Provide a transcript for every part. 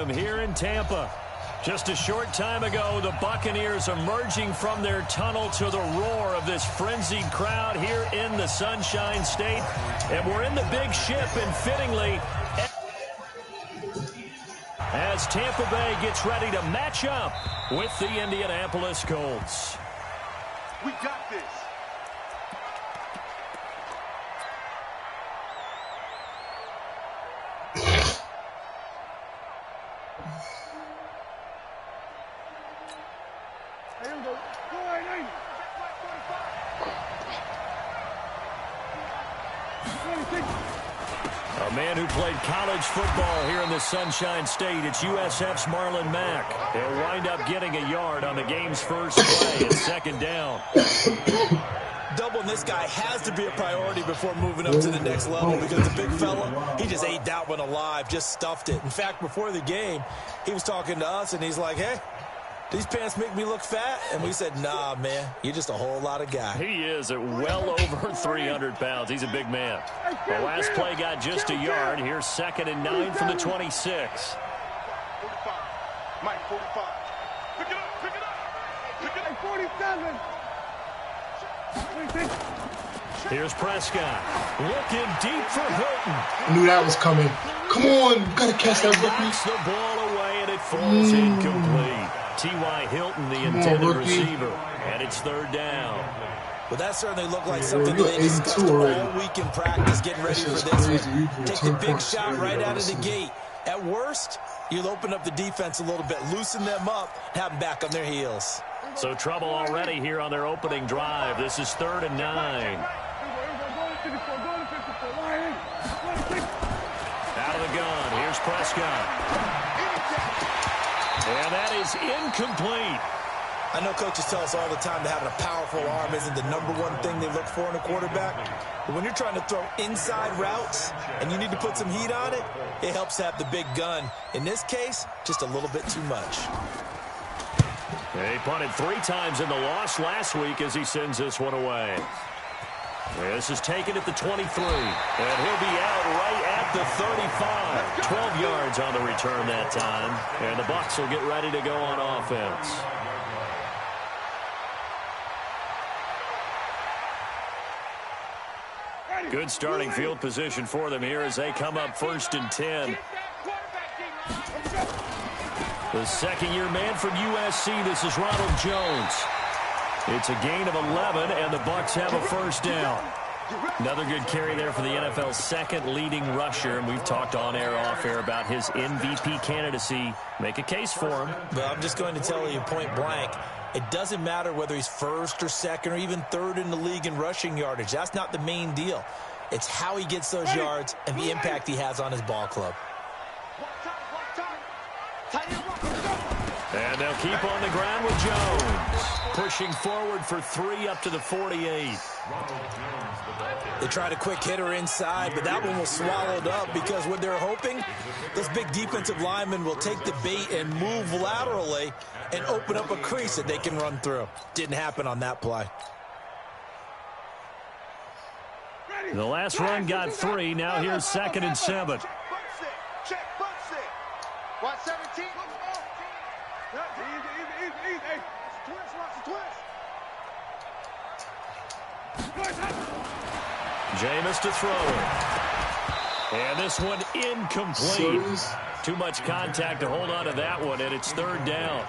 them here in Tampa. Just a short time ago, the Buccaneers emerging from their tunnel to the roar of this frenzied crowd here in the Sunshine State. And we're in the big ship, and fittingly, as Tampa Bay gets ready to match up with the Indianapolis Colts. We got this. A man who played college football here in the Sunshine State. It's USF's Marlon Mack. He'll wind up getting a yard on the game's first play at second down. Doubling this guy has to be a priority before moving up to the next level, because the big fella, he just ate that one alive, just stuffed it. In fact, before the game, he was talking to us, and he's like, hey, these pants make me look fat? And we said, nah, man, you're just a whole lot of guy. He is at well over 300 pounds. He's a big man. The last play got just a yard. Here's 2nd and 9 from the 26. 45. Mike, 45. Pick it up, pick it up. Pick it up. 47. Here's Prescott. Looking deep for Hilton. I knew that was coming. Come on, you gotta catch that rookie. Knocks the ball away, and it falls incomplete. T.Y. Hilton, the intended receiver, and it's 3rd down. Well, that certainly looked like something that they discussed all week in practice, getting ready for this one. Take the big shot right out of the gate. At worst, you'll open up the defense a little bit, loosen them up, have them back on their heels. So trouble already here on their opening drive. This is 3rd and 9. Out of the gun. Here's Prescott. And that is incomplete. I know coaches tell us all the time that having a powerful arm isn't the #1 thing they look for in a quarterback. But when you're trying to throw inside routes and you need to put some heat on it, it helps to have the big gun. In this case, just a little bit too much. He punted 3 times in the loss last week as he sends this one away. This is taken at the 23, and he'll be out right at the 35. 12 yards on the return that time, and the Bucs will get ready to go on offense. Good starting field position for them here as they come up 1st and 10. The second-year man from USC, this is Ronald Jones. It's a gain of 11, and the Bucs have a 1st down. Another good carry there for the NFL's 2nd leading rusher, and we've talked on air, off air about his MVP candidacy. Make a case for him. But I'm just going to tell you point blank, it doesn't matter whether he's 1st or 2nd or even 3rd in the league in rushing yardage. That's not the main deal. It's how he gets those yards and the impact he has on his ball club. And they'll keep on the ground with Jones. Pushing forward for 3 up to the 48. They tried a quick hitter inside, but that one was swallowed up because what they're hoping, those big defensive linemen will take the bait and move laterally and open up a crease that they can run through. Didn't happen on that play. The last run got 3. Now here's 2nd and 7. Check, 117. Jameis to throw it. And this one incomplete. Too much contact to hold on to that one, and it's 3rd down.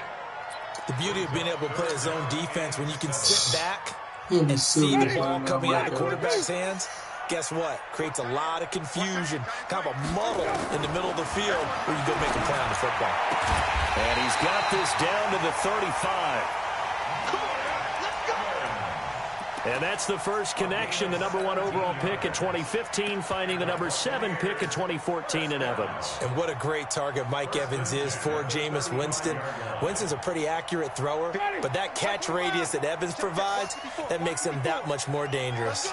The beauty of being able to play a zone defense when you can sit back and see the ball coming out of the quarterback's hands, guess what? Creates a lot of confusion, kind of a muddle in the middle of the field where you go make a play on the football. And he's got this down to the 35. And that's the first connection, the #1 overall pick in 2015, finding the #7 pick in 2014 in Evans. And what a great target Mike Evans is for Jameis Winston. Winston's a pretty accurate thrower, but that catch radius that Evans provides, that makes him that much more dangerous.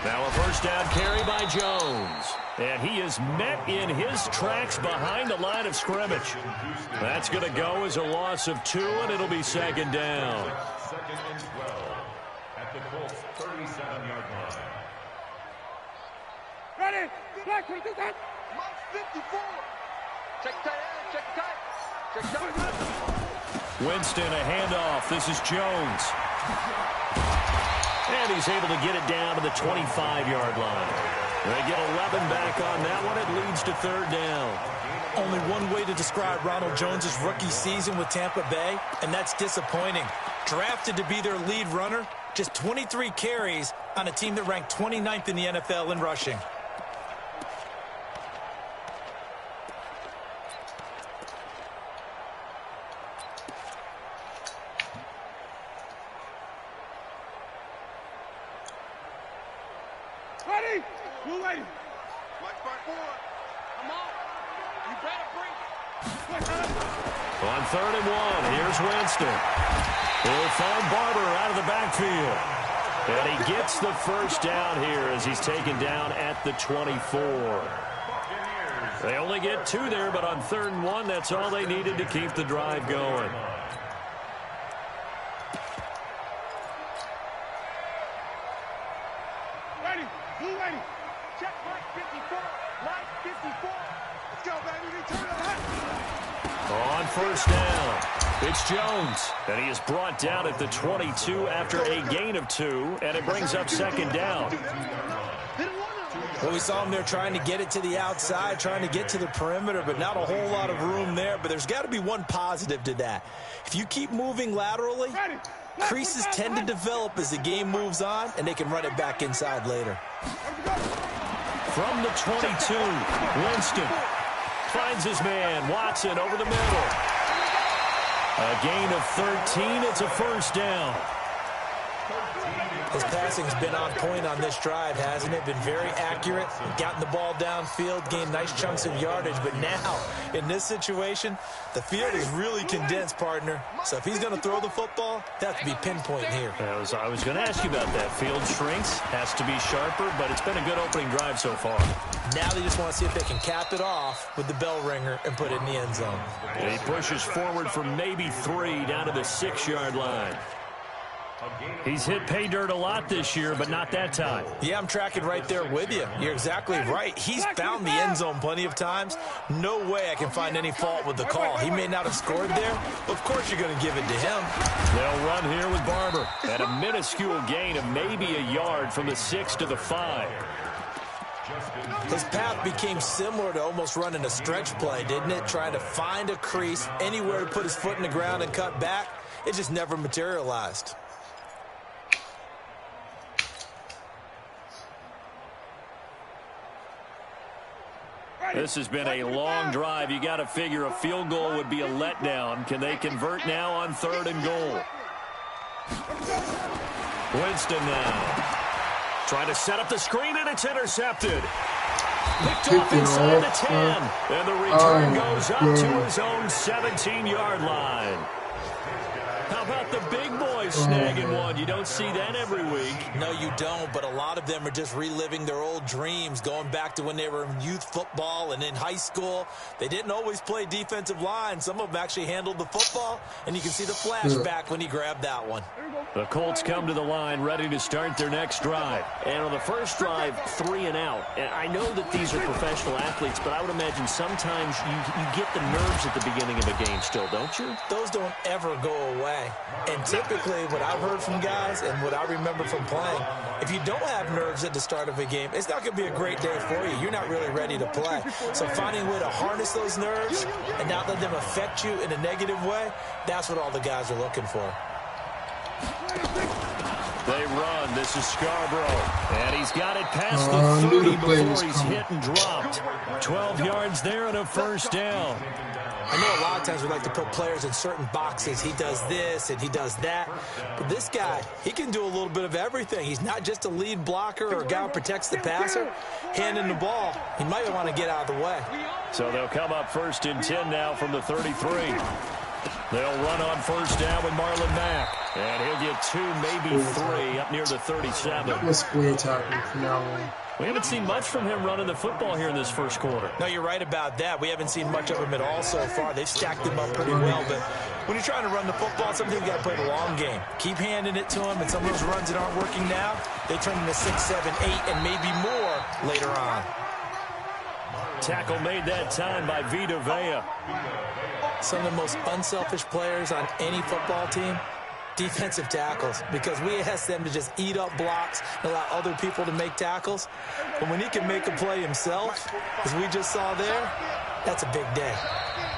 Now a 1st down carry by Jones. And he is met in his tracks behind the line of scrimmage. That's going to go as a loss of 2, and it'll be 2nd down. 2nd and 12 at the Colts 37-yard line. Ready? Black, 54. Winston, a handoff. This is Jones. And he's able to get it down to the 25-yard line. They get 11 back on that one. It leads to third down. Only one way to describe Ronald Jones' rookie season with Tampa Bay, and that's disappointing. Drafted to be their lead runner, just 23 carries on a team that ranked 29th in the NFL in rushing. Ready? You ready? Like spot forward. Come on. You better bring it. On 3rd and 1, here's Winston. He'll find Barber out of the backfield. And he gets the first down here as he's taken down at the 24. They only get 2 there, but on 3rd and 1, that's all they needed to keep the drive going. Ready? You ready? Check line 54. Line 54. Let's go, baby. Return to that. On 1st down, it's Jones. And he is brought down at the 22 after a gain of 2, and it brings up 2nd down. Well, we saw him there trying to get it to the outside, trying to get to the perimeter, but not a whole lot of room there. But there's got to be one positive to that. If you keep moving laterally, creases tend to develop as the game moves on, and they can run it back inside later. From the 22, Winston finds his man, Watson, over the middle. A gain of 13. It's a 1st down. His passing's been on point on this drive, hasn't it? Been very accurate, gotten the ball downfield, gained nice chunks of yardage. But now, in this situation, the field is really condensed, partner. So if he's going to throw the football, that has to be pinpoint here. I was going to ask you about that. Field shrinks, has to be sharper, but it's been a good opening drive so far. Now they just want to see if they can cap it off with the bell ringer and put it in the end zone. And he pushes forward for maybe 3 down to the 6-yard line. He's hit pay dirt a lot this year, but not that time. Yeah, I'm tracking right there with you. You're exactly right. He's found the end zone plenty of times. No way I can find any fault with the call. He may not have scored there, but of course you're going to give it to him. They'll run here with Barber at a minuscule gain of maybe a yard from the 6 to the 5. His path became similar to almost running a stretch play, didn't it? Trying to find a crease, anywhere to put his foot in the ground and cut back. It just never materialized. This has been a long drive. You got to figure a field goal would be a letdown. Can they convert now on 3rd and goal? Winston now. Trying to set up the screen, and it's intercepted. Picked off inside the 10. And the return goes up to his own 17-yard line. How about the big boys snagging one? You don't see that every week. No, you don't, but a lot of them are just reliving their old dreams, going back to when they were in youth football and in high school. They didn't always play defensive line. Some of them actually handled the football, and you can see the flashback when he grabbed that one. The Colts come to the line ready to start their next drive. And on the first drive, 3 and out. And I know that these are professional athletes, but I would imagine sometimes you get the nerves at the beginning of a game still, don't you? Those don't ever go away. And typically, what I've heard from guys and what I remember from playing, if you don't have nerves at the start of a game, it's not going to be a great day for you. You're not really ready to play. So finding a way to harness those nerves and not let them affect you in a negative way, that's what all the guys are looking for. They run. This is Scarborough. And he's got it past the 30 before he's hit and dropped. 12 yards there and a 1st down. I know a lot of times we like to put players in certain boxes. He does this and he does that. But this guy, he can do a little bit of everything. He's not just a lead blocker or a guy who protects the passer. Handing the ball, he might want to get out of the way. So they'll come up 1st and 10 now from the 33. They'll run on 1st down with Marlon Mack. And he'll get 2, maybe 3 up near the 37. Let's square tackle from now on. We haven't seen much from him running the football here in this first quarter. No, you're right about that. We haven't seen much of him at all so far. They've stacked him up pretty well. But when you're trying to run the football, sometimes you got to play the long game. Keep handing it to him, and some of those runs that aren't working now, they turn into 6, 7, 8, and maybe more later on. tackle made that time by Vita Vea. Some of the most unselfish players on any football team, defensive tackles, because we ask them to just eat up blocks and allow other people to make tackles. But when he can make a play himself, as we just saw there, that's a big day.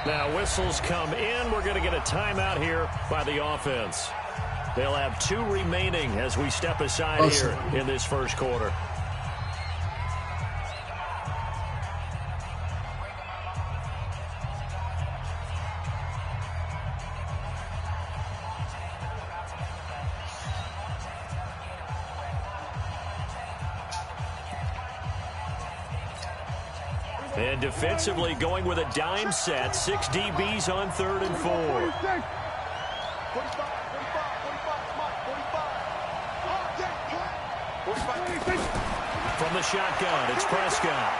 Now whistles come in. We're going to get a timeout here by the offense. They'll have 2 remaining as we step aside here in this first quarter. And defensively going with a dime set. 6 DBs on 3rd and 4. From the shotgun, it's Prescott.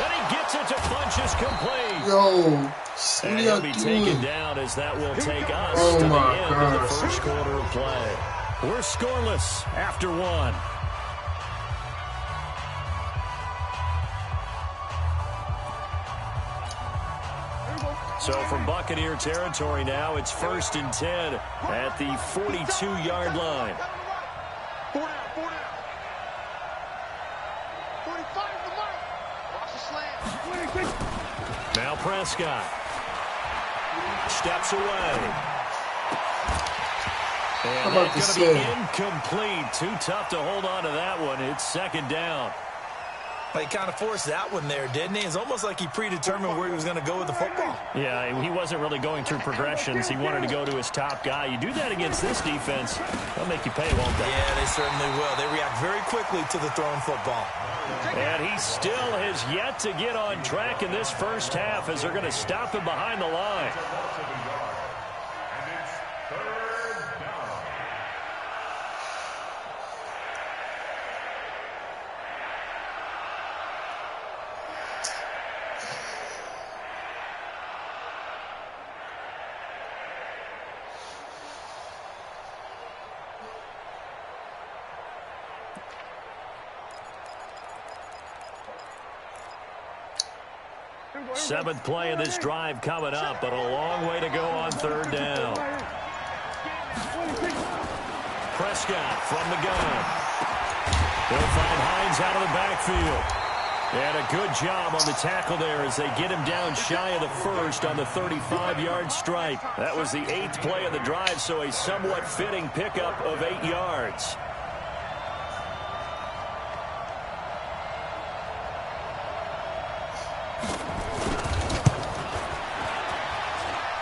And he gets it to Funchess complete. Yo, and he'll be taken down as that will take us to the end of the first quarter of play. We're scoreless after 1. So from Buccaneer territory now, it's 1st and 10 at the 42-yard line. 4 down. 45 the mark. Watch the slant. Now Prescott steps away. And that's going to be incomplete. Too tough to hold on to that one. It's 2nd down. He kind of forced that one there, didn't he? It's almost like he predetermined where he was going to go with the football. Yeah, he wasn't really going through progressions. He wanted to go to his top guy. You do that against this defense, they'll make you pay, won't they? Yeah, they certainly will. They react very quickly to the thrown football. And he still has yet to get on track in this first half as they're going to stop him behind the line. Seventh play of this drive coming up, but a long way to go on 3rd down. Prescott from the gun. They'll find Hines out of the backfield. And a good job on the tackle there as they get him down shy of the 1st on the 35-yard stripe. That was the 8th play of the drive, so a somewhat fitting pickup of 8 yards.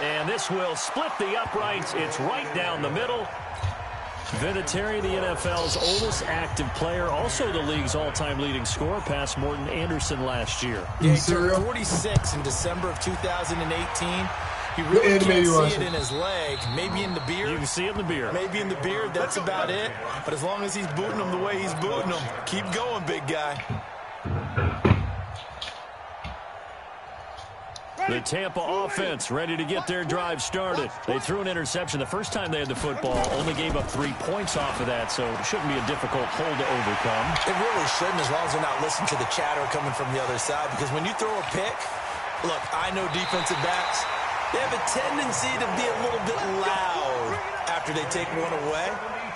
And this will split the uprights. It's right down the middle. Vinatieri, the NFL's oldest active player, also the league's all-time leading scorer, passed Morton Anderson last year. Yeah, he turned 46 in December of 2018. He really can't see it in his leg. Maybe in the beard. You can see it in the beard. Maybe in the beard. That's about it. But as long as he's booting him the way he's booting him, keep going, big guy. The Tampa offense ready to get their drive started. They threw an interception the first time they had the football, only gave up 3 points off of that, so it shouldn't be a difficult hole to overcome. It really shouldn't, as long as they're not listening to the chatter coming from the other side, because when you throw a pick, look, I know defensive backs, they have a tendency to be a little bit loud after they take one away,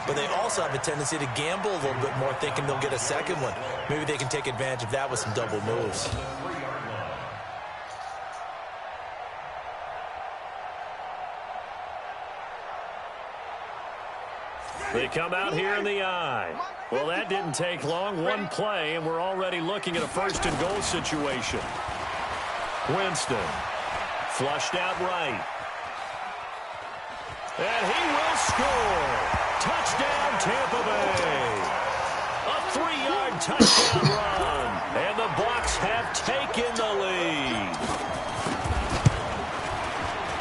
but they also have a tendency to gamble a little bit more, thinking they'll get a second one. Maybe they can take advantage of that with some double moves. They come out here in the eye. Well, that didn't take long. 1 play, and we're already looking at a 1st and goal situation. Winston flushed out right. And he will score. Touchdown, Tampa Bay. A 3-yard touchdown run. And the Bucs have taken the lead.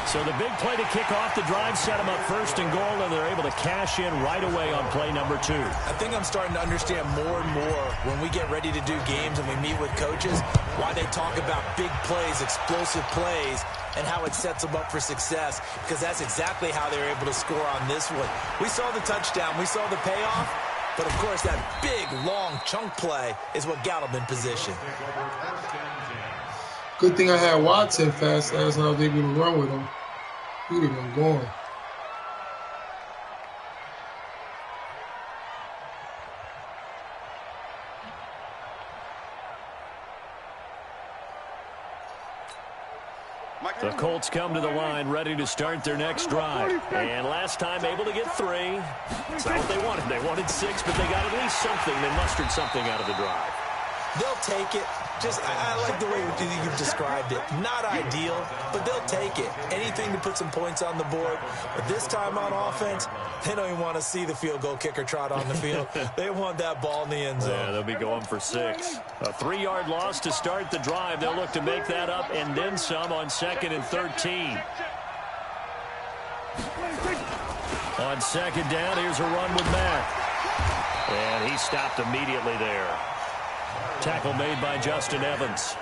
So the big play to kick off the drive set them up 1st and goal, and they're able to cash in right away on play number 2. I think I'm starting to understand more and more when we get ready to do games and we meet with coaches, why they talk about big plays, explosive plays, and how it sets them up for success, because that's exactly how they were able to score on this one. We saw the touchdown. We saw the payoff. But, of course, that big, long chunk play is what got him in position. Good thing I had Watson fast ass, and I was able to run with him. He would have been going. The Colts come to the line, ready to start their next drive. And last time able to get 3. That's not what they wanted. They wanted 6, but they got at least something. They mustered something out of the drive. They'll take it. I like the way you've described it. Not ideal, but they'll take it. Anything to put some points on the board. But this time on offense, they don't even want to see the field goal kicker trot on the field. They want that ball in the end zone. Yeah, they'll be going for 6. A 3-yard loss to start the drive. They'll look to make that up and then some on 2nd and 13. On 2nd down, here's a run with Mack. And he stopped immediately there. Tackle made by Justin Evans.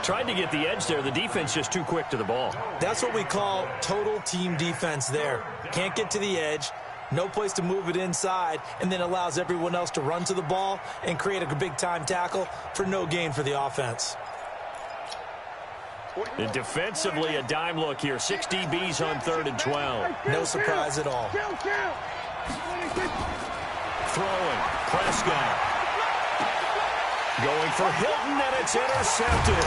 Tried to get the edge there. The defense just too quick to the ball. That's what we call total team defense there. Can't get to the edge, no place to move it inside, and then allows everyone else to run to the ball and create a big-time tackle for no gain for the offense. And defensively, a dime look here. 6 DBs on 3rd and 12. No surprise at all. Throwing. Prescott. Going for Hilton, and it's intercepted.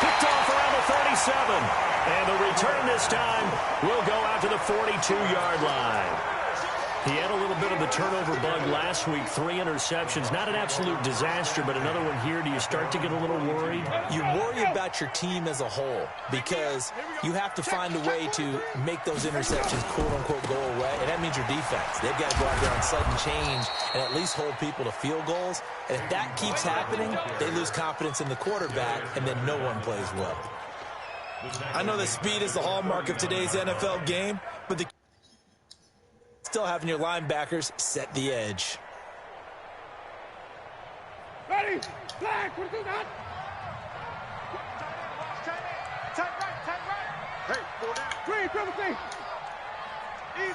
Picked off around the 37. And the return this time will go out to the 42-yard line. He had a little bit of the turnover bug last week. 3 interceptions. Not an absolute disaster, but another one here. Do you start to get a little worried? You worry about your team as a whole because you have to find a way to make those interceptions, quote-unquote, go away, and that means your defense. They've got to go out there on sudden change and at least hold people to field goals. And if that keeps happening, they lose confidence in the quarterback, and then no one plays well. I know that speed is the hallmark of today's NFL game, but still having your linebackers set the edge. Ready? Flag. What do that? Tight right. Hey, go down. Green, triple C. Easy.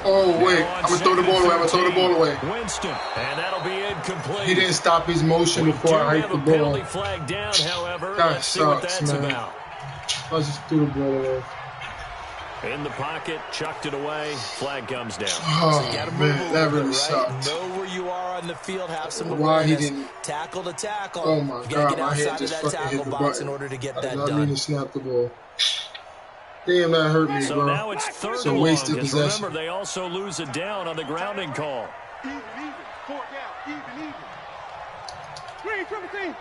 Oh, wait. I'm going to throw the ball away. Winston, and that'll be incomplete. He didn't stop his motion before I hiked the ball. Penalty flag down, however. That Let's see what sucks, that's man. about. I just threw the ball away. In the pocket, chucked it away. Flag comes down. Oh, So you gotta move man, that really right? sucked. Know where you are on the field. Have some Why he awareness. didn't? Tackle to tackle. Oh, my You gotta God. get My head outside of just that fucking hit tackle the box button. in order to get I that did not mean done. to snap the ball. Damn, that hurt me, So bro. now it's 3rd It's a and long. wasted Because possession. remember, they also lose it down on the grounding call. Even. 4 down. Even. Green, triple C.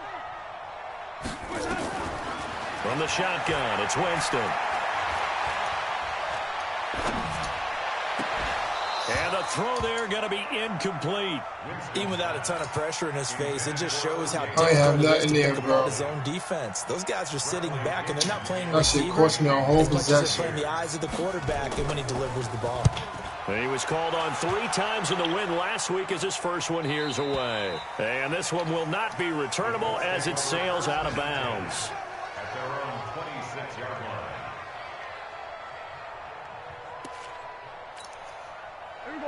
From the shotgun, it's Winston. And the throw there going to be incomplete. Even without a ton of pressure in his face, it just shows how I have difficult it is nothing to there, pick bro. apart his own defense. Those guys are sitting back, and they're not playing That shit receiver cost me a whole as much as possession. they're playing the eyes of the quarterback and when he delivers the ball. He was called on 3 times in the win last week as his first one here's away. And this one will not be returnable as it sails out of bounds. At their own 26-yard line.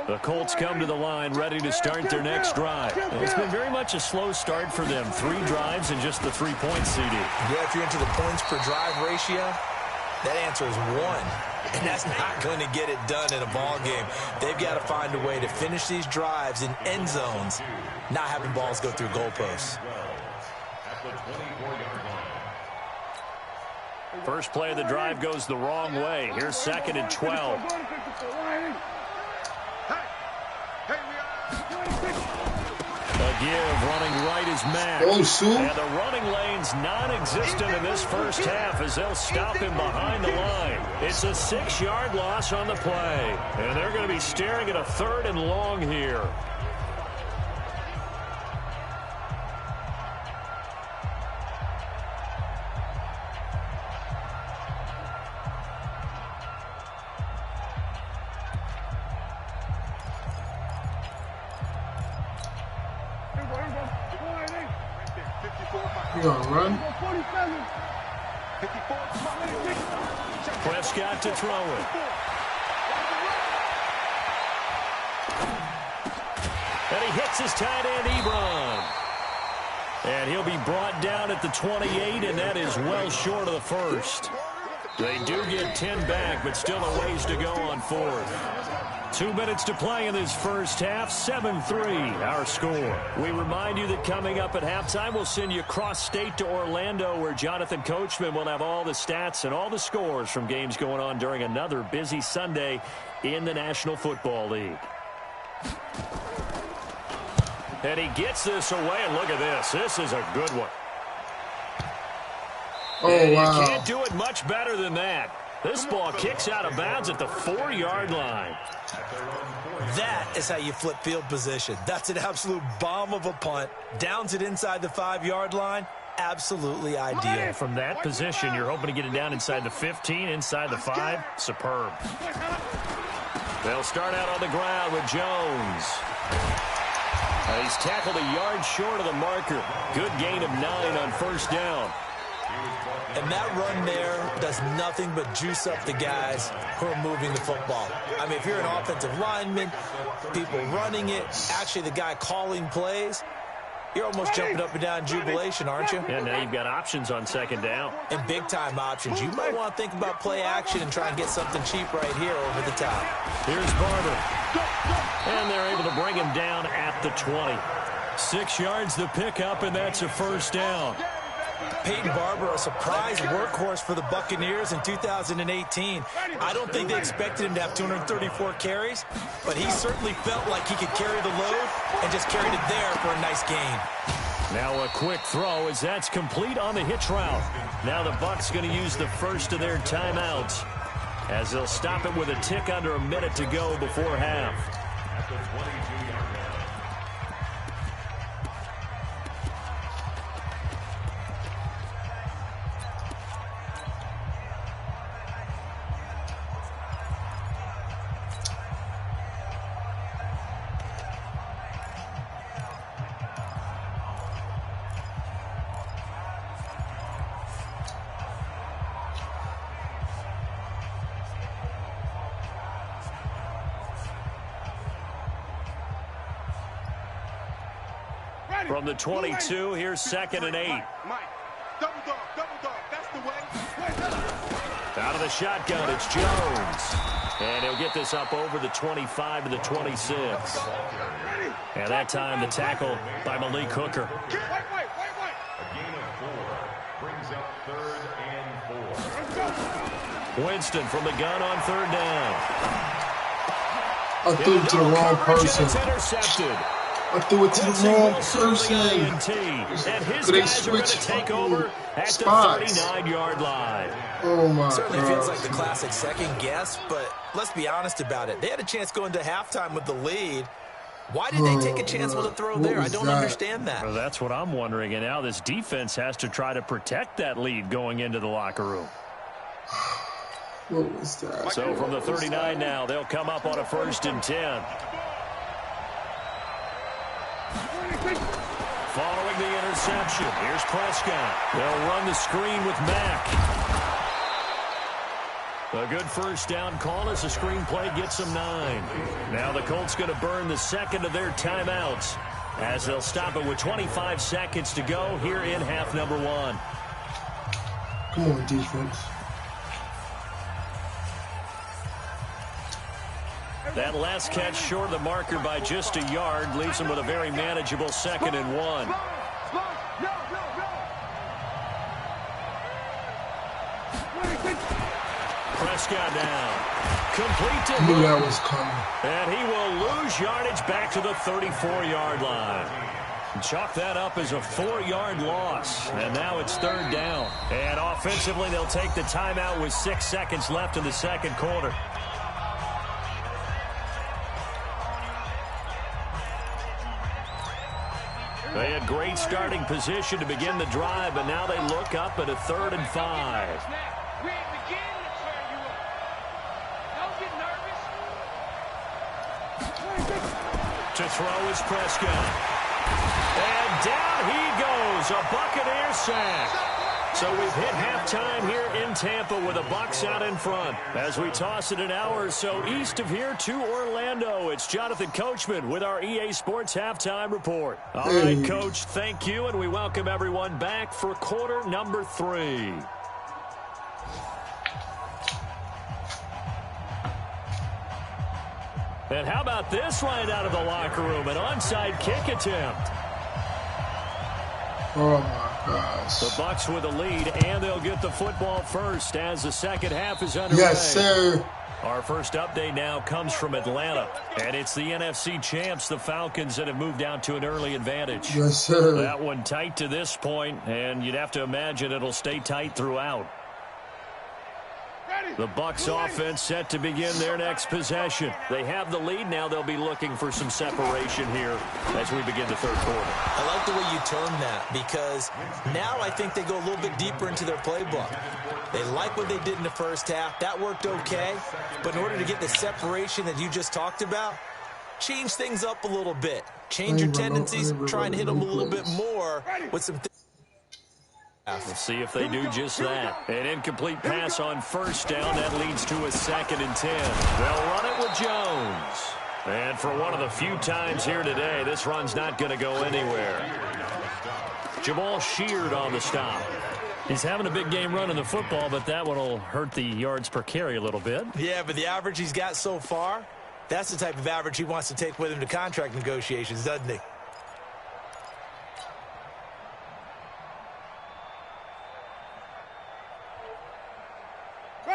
The Colts come to the line ready to start their next drive. And it's been very much a slow start for them. 3 drives and just the 3-point CD. Yeah, if you're into the points per drive ratio, that answer is 1. And that's not going to get it done in a ball game. They've got to find a way to finish these drives in end zones, not having balls go through goalposts. At the 24-yard line. First play of the drive goes the wrong way. Here's 2nd and 12. A give, running right is Mack. Oh, Sue. And the running lane's non-existent in this first half as they'll stop him behind the line. It's a 6-yard loss on the play. And they're going to be staring at a 3rd and long here. You gonna run? Prescott to throw it. And he hits his tight end, Ebron. And he'll be brought down at the 28, and that is well short of the first. They do get 10 back, but still a ways to go on fourth. 2 minutes to play in this first half, 7-3 our score. We remind you that coming up at halftime, we'll send you cross-state to Orlando, where Jonathan Coachman will have all the stats and all the scores from games going on during another busy Sunday in the National Football League. And he gets this away, and look at this. This is a good one. Oh, and wow. you can't do it much better than that. This ball kicks out of bounds at the 4-yard line. That is how you flip field position. That's an absolute bomb of a punt. Downs it inside the 5-yard line. Absolutely ideal. From that position, you're hoping to get it down inside the 15, inside the 5. Superb. They'll start out on the ground with Jones. He's tackled a yard short of the marker. Good gain of 9 on first down. And that run there does nothing but juice up the guys who are moving the football. I mean, if you're an offensive lineman, people running it, actually the guy calling plays, you're almost jumping up and down in jubilation, aren't you? Yeah, now you've got options on second down. And big-time options. You might want to think about play action and try and get something cheap right here over the top. Here's Barber. And they're able to bring him down at the 20. 6 yards the pickup, and that's a first down. Peyton Barber, a surprise workhorse for the Buccaneers in 2018. I don't think they expected him to have 234 carries, but he certainly felt like he could carry the load and just carried it there for a nice gain. Now a quick throw as that's complete on the hitch route. Now the Bucs going to use the first of their timeouts as they'll stop it with a tick under a minute to go before half. At the 22-yard line. From the 22, here's 2nd and 8. Mike, double dog, that's the way. Out of the shotgun, it's Jones. And he'll get this up over the 25 to the 26. And that time the tackle by Malik Hooker. Wait. A gain of 4 brings up 3rd and 4. Winston from the gun on 3rd down. I threw it to the wrong person. It's intercepted. I threw it to the wrong person. And his Could they guys are going to switch take over at the spots? 39-yard line. Oh, my Certainly God. feels like the classic second guess, but let's be honest about it. They had a chance going to halftime with the lead. Why did they take a chance with a throw there? I don't understand that. Well, that's what I'm wondering. And now this defense has to try to protect that lead going into the locker room. What was that? So from the 39 now, they'll come up on a 1st and 10. Following the interception, here's Prescott. They'll run the screen with Mack. A good first down call as the screen play gets them 9. Now the Colts going to burn the second of their timeouts as they'll stop it with 25 seconds to go here in half number 1. Come on, defense. That last catch short of the marker by just a yard leaves them with a very manageable 2nd and 1. Prescott down. Complete to I knew that was coming. and he will lose yardage back to the 34-yard line. Chalk that up as a 4-yard loss. And now it's 3rd down. And offensively, they'll take the timeout with 6 seconds left in the second quarter. They had great starting position to begin the drive, but now they look up at a 3rd and 5. We ain't beginning to turn you up. Don't get nervous. To throw is Prescott. And down he goes. A Buccaneer sack. So we've hit halftime here in Tampa with the Bucs out in front. As we toss it an hour or so east of here to Orlando, it's Jonathan Coachman with our EA Sports Halftime Report. All right, Coach, thank you, and we welcome everyone back for quarter number 3. And how about this line out of the locker room? An onside kick attempt. Oh, my gosh. The Bucs with a lead, and they'll get the football first as the second half is underway. Yes, sir. Our first update now comes from Atlanta, and it's the NFC champs, the Falcons, that have moved out to an early advantage. Yes, sir. That one tight to this point, and you'd have to imagine it'll stay tight throughout. The Bucs offense set to begin their next possession. They have the lead. Now they'll be looking for some separation here as we begin the third quarter. I like the way you term that, because now I think they go a little bit deeper into their playbook. They like what they did in the first half. That worked okay. But in order to get the separation that you just talked about, change things up a little bit. Change your tendencies, try and hit them a little bit more with some things. We'll see if they do just that. An incomplete pass on first down. That leads to a 2nd and 10. They'll run it with Jones. And for one of the few times here today, this run's not going to go anywhere. Jamal Sheard on the stop. He's having a big game running the football, but that one will hurt the yards per carry a little bit. Yeah, but the average he's got so far, that's the type of average he wants to take with him to contract negotiations, doesn't he?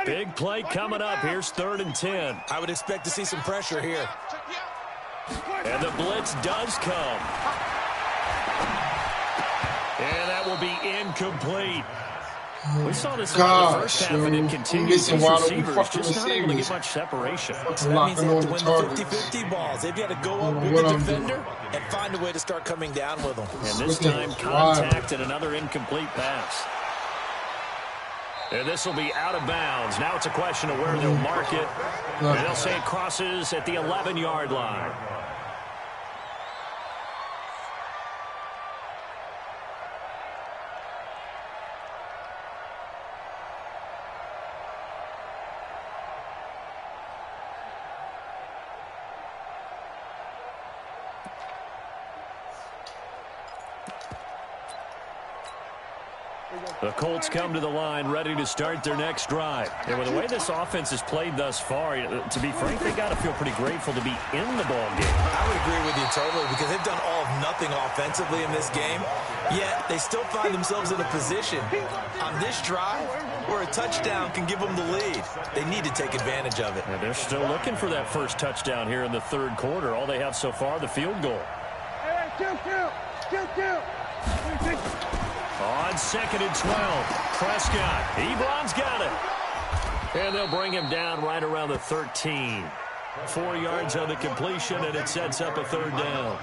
Big play coming up. Here's 3rd and 10. I would expect to see some pressure here. And the blitz does come. And that will be incomplete. We saw this in the first half, and it continues. These receivers just not able to get much separation. That means they have to win the 50-50 balls. They've got to go up with the defender and find a way to start coming down with them. And this time, contact and another incomplete pass. And this will be out of bounds. Now it's a question of where they'll mark it. And they'll say it crosses at the 11-yard line. The Colts come to the line ready to start their next drive. And with the way this offense has played thus far, to be frank, they got to feel pretty grateful to be in the ball game. I would agree with you totally, because they've done all of nothing offensively in this game, yet they still find themselves in a position on this drive where a touchdown can give them the lead. They need to take advantage of it. And they're still looking for that first touchdown here in the third quarter. All they have so far, the field goal. On 2nd and 12, Prescott. Ebron's got it. And they'll bring him down right around the 13. 4 yards on the completion, and it sets up a 3rd down.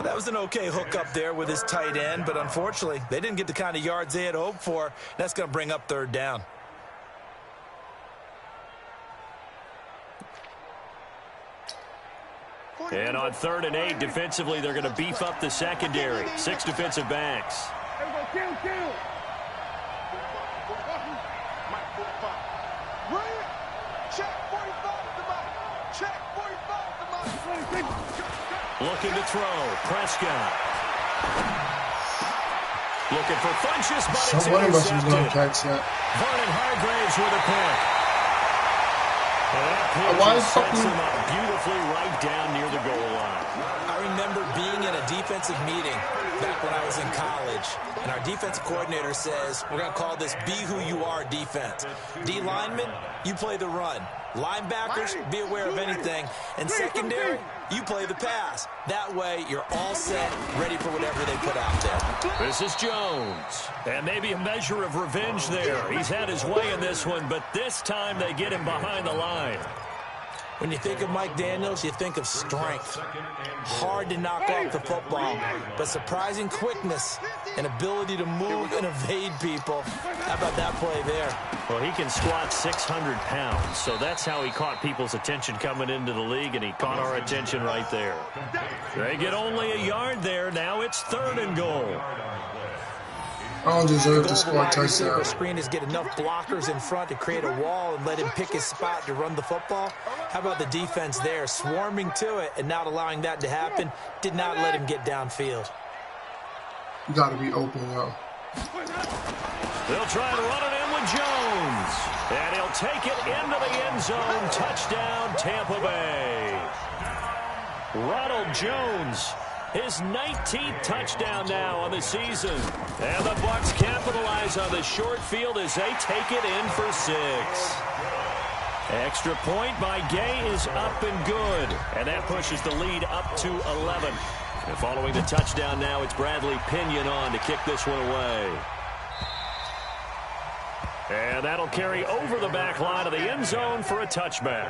That was an okay hook up there with his tight end, but unfortunately, they didn't get the kind of yards they had hoped for. That's going to bring up 3rd down. And on 3rd and 8, defensively, they're going to beef up the secondary. 6 defensive backs. Looking to throw. Prescott. Looking for Funchess, but it's intercepted. Vernon Hargraves with a pick. That pitch sets him up beautifully right down near the goal line. I remember being in a defensive meeting back when I was in college, and our defensive coordinator says, we're going to call this Be Who You Are defense. D linemen, you play the run. Linebackers, be aware of anything. And secondary, you play the pass. That way, you're all set, ready for whatever they put out there. This is Jones. And maybe a measure of revenge there. He's had his way in this one, but this time they get him behind the line. When you think of Mike Daniels, you think of strength. Hard to knock off the football, but surprising quickness and ability to move and evade people. How about that play there? Well, he can squat 600 pounds, so that's how he caught people's attention coming into the league, and he caught our attention right there. They get only a yard there. Now it's 3rd and goal. I don't deserve to The score a wide receiver touchdown. screen is get enough blockers in front to create a wall and let him pick his spot to run the football. How about the defense there, swarming to it and not allowing that to happen? Did not let him get downfield. You got to be open, yo. They'll try to run it in with Jones. And he'll take it into the end zone. Touchdown, Tampa Bay. Ronald Jones, his 19th touchdown now on the season. And the Bucs capitalize on the short field as they take it in for 6. Extra point by Gay is up and good. And that pushes the lead up to 11. And following the touchdown now, it's Bradley Pinion on to kick this one away. And that'll carry over the back line of the end zone for a touchback.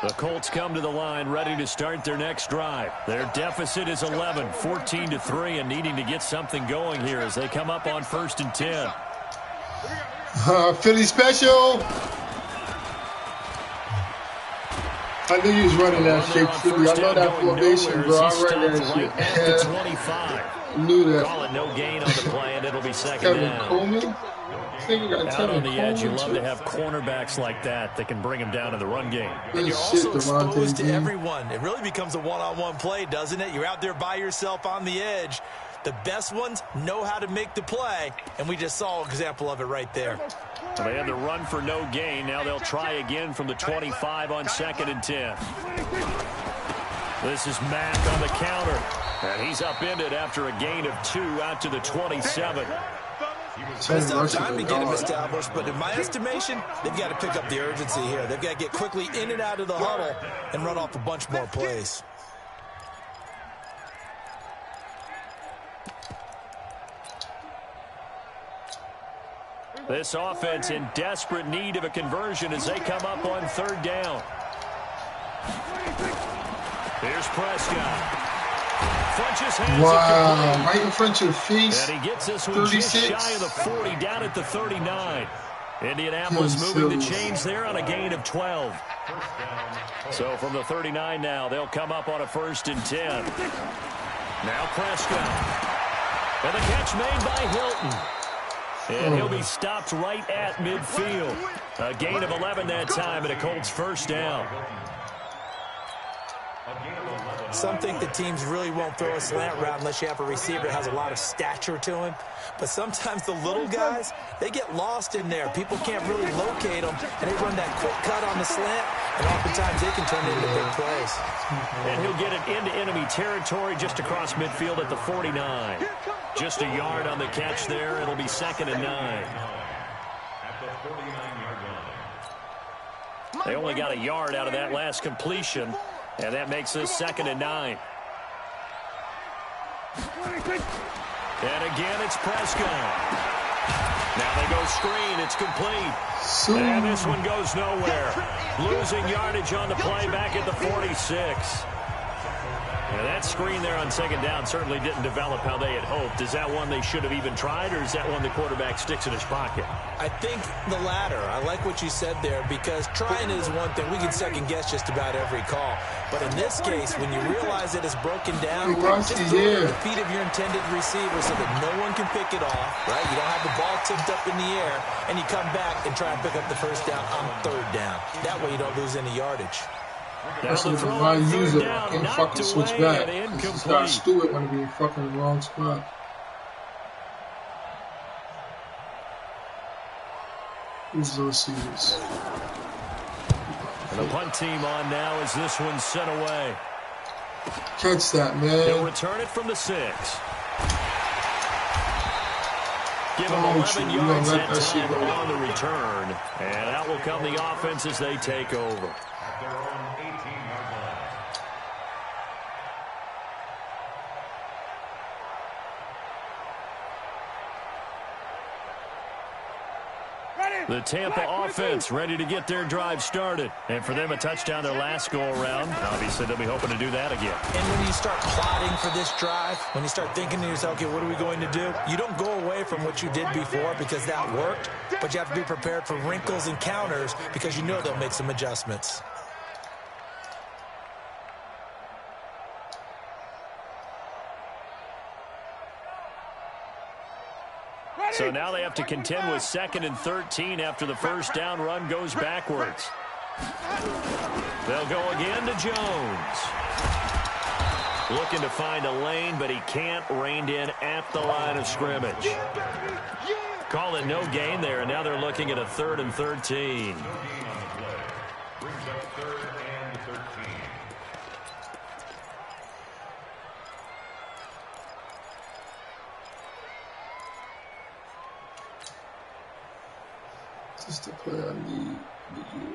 The Colts come to the line ready to start their next drive. Their deficit is 11, 14-3, and needing to get something going here as they come up on 1st and 10. Philly special. I knew you was running that shit, Philly. I know that formation, bro. I ran that shit. Right at the 25. I knew that. Call it no gain on the play, and it'll be second Kevin down. Coleman? Out on the edge, you love to have cornerbacks like that can bring them down in the run game. And you're also exposed to everyone. It really becomes a one-on-one play, doesn't it? You're out there by yourself on the edge. The best ones know how to make the play, and we just saw an example of it right there. Well, they had the run for no gain. Now they'll try again from the 25 on 2nd and 10. This is Mack on the counter, and he's upended after a gain of 2 out to the 27. It's not time to get him established, but in my estimation, they've got to pick up the urgency here. They've got to get quickly in and out of the huddle and run off a bunch more plays. This offense in desperate need of a conversion as they come up on 3rd down. Here's Prescott. Wow, right in front of your face. And he gets this one 36. Just shy of the 40, down at the 39. Indianapolis moving the chains there on a gain of 12. So from the 39 now, they'll come up on a 1st and 10. Now Prescott. And the catch made by Hilton. And he'll be stopped right at midfield. A gain of 11 that time and a Colts 1st down. Some think the teams really won't throw a slant route unless you have a receiver that has a lot of stature to him. But sometimes the little guys, they get lost in there. People can't really locate them, and they run that quick cut on the slant, and oftentimes they can turn it into big plays. And he'll get it into enemy territory just across midfield at the 49. Just a yard on the catch there. It'll be 2nd and 9. They only got a yard out of that last completion. And that makes this 2nd and 9. And again, it's Prescott. Now they go screen. It's complete. And this one goes nowhere. Losing yardage on the play back at the 46. And that screen there on 2nd down certainly didn't develop how they had hoped. Is that one they should have even tried, or is that one the quarterback sticks in his pocket? I think the latter. I like what you said there, because trying is one thing. We can second-guess just about every call. But in this case, when you realize that it's broken down, just throw it at the feet of your intended receiver so that no one can pick it off, right? You don't have the ball tipped up in the air, and you come back and try and pick up the 1st down on 3rd down. That way you don't lose any yardage. That's what I use it. I can't fucking switch back. This guy Stewart want to be in fucking the wrong spot. Who's the receivers? The punt team on now as this one's sent away. Catch that, man. They'll return it from the 6. Give them 11 yards that time on the return. And out will come the offense as they take over. Ready? The Tampa offense ready to get their drive started. And for them, a touchdown their last go-around. Obviously, they'll be hoping to do that again. And when you start plotting for this drive, when you start thinking to yourself, okay, what are we going to do? You don't go away from what you did before because that worked, but you have to be prepared for wrinkles and counters because you know they'll make some adjustments. So now they have to contend with 2nd and 13 after the first down run goes backwards. They'll go again to Jones. Looking to find a lane, but he can't. Reined in at the line of scrimmage. Call it no gain there, and now they're looking at a 3rd and 13. Just the play I need with you.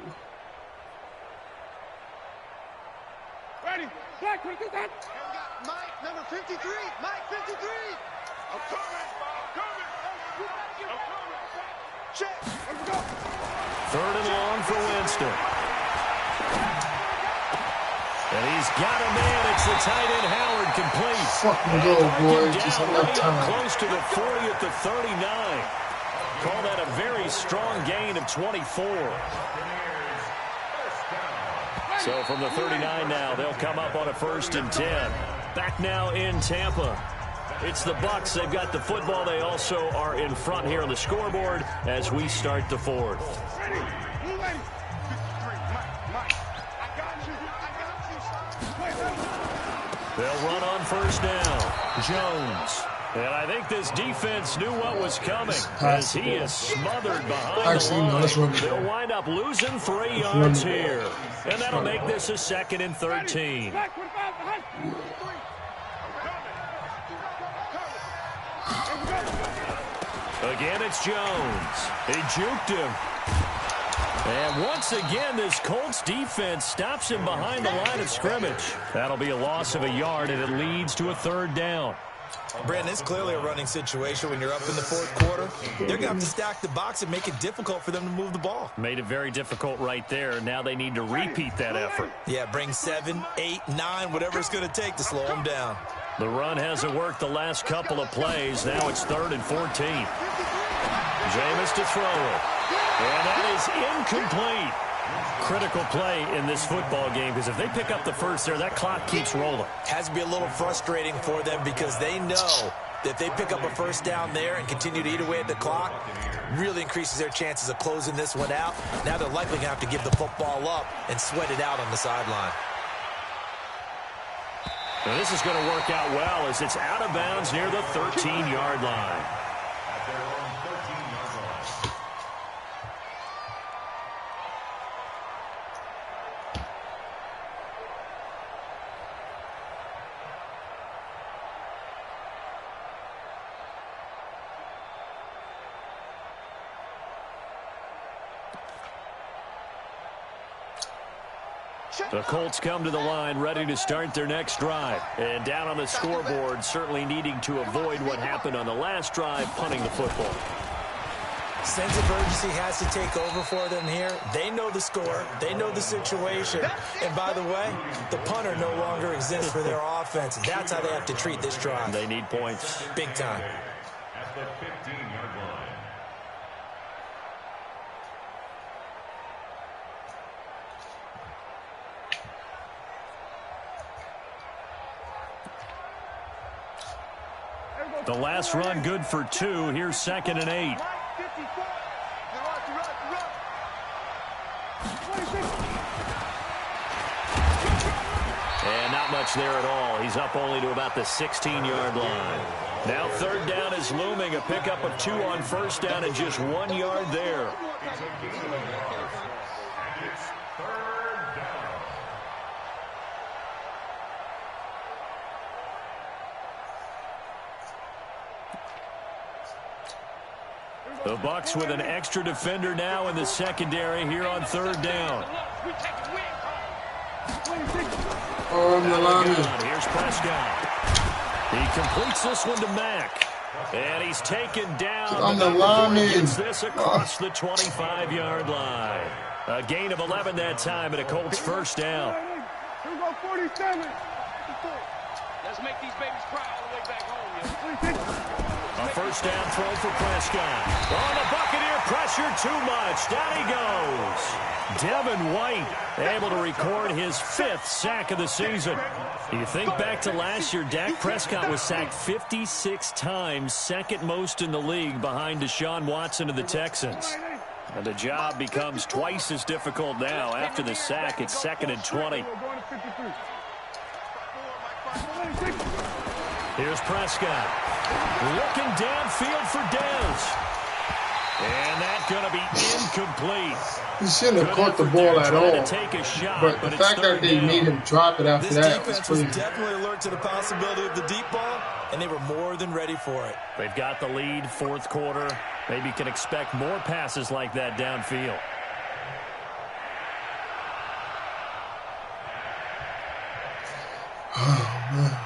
Ready? Black, what is that? Mike, number 53. Mike, 53. I'm coming. Check. Let's go. 3rd and long for Winston. And he's got a man. It's the tight end Howard complete. Fucking go, boy. Just enough time. Close to the 40 at the 39. Call that a very strong gain of 24. So from the 39 now, they'll come up on a 1st and 10. Back now in Tampa. It's the Bucs. They've got the football. They also are in front here on the scoreboard as we start the 4th. Ready? Move ready. 53. Mike. I got you. They'll run on 1st down. Jones. And I think this defense knew what was coming as he is smothered behind the line. They'll wind up losing 3 yards here. And that'll make this a 2nd and 13. Again, it's Jones. He juked him. And once again, this Colts defense stops him behind the line of scrimmage. That'll be a loss of a yard, and it leads to a 3rd down. Brandon, it's clearly a running situation when you're up in the 4th quarter. They're going to have to stack the box and make it difficult for them to move the ball. Made it very difficult right there. Now they need to repeat that effort. Yeah, bring 7, 8, 9, whatever it's going to take to slow them down. The run hasn't worked the last couple of plays. Now it's 3rd and 14. Jameis to throw it. And that is incomplete. Critical play in this football game because if they pick up the first there, that clock keeps rolling. Has to be a little frustrating for them because they know that if they pick up a 1st down there and continue to eat away at the clock, really increases their chances of closing this one out. Now they're likely going to have to give the football up and sweat it out on the sideline. Now this is going to work out well as it's out of bounds near the 13-yard line. The Colts come to the line ready to start their next drive. And down on the scoreboard, certainly needing to avoid what happened on the last drive, punting the football. Sense of urgency has to take over for them here. They know the score. They know the situation. And by the way, the punter no longer exists for their offense. That's how they have to treat this drive. They need points. Big time. At the 15-yard line. The last run good for 2. Here's 2nd and 8. And not much there at all. He's up only to about the 16-yard line. Now 3rd down is looming. A pickup of 2 on 1st down and just 1 yard there. The Bucs with an extra defender now in the secondary here on 3rd down. On the line. Here's Prescott. He completes this one to Mack. And he's taken down. On the line. Gets this across the 25-yard line. A gain of 11 that time, and a Colts first down. Here we go, 47. Let's make these babies cry all the way back home, A first down throw for Prescott. Oh, the Buccaneer pressure too much. Down he goes. Devin White able to record his 5th sack of the season. You think back to last year, Dak Prescott was sacked 56 times, second most in the league behind Deshaun Watson of the Texans. And the job becomes twice as difficult now. After the sack, it's 2nd and 20. Here's Prescott. Looking downfield for Dez. And that's going to be incomplete. He shouldn't have caught the ball at all. But the fact that they made him drop it after that was crazy. This defense was definitely alert to the possibility of the deep ball, and they were more than ready for it. They've got the lead, 4th quarter. Maybe can expect more passes like that downfield. Oh, man.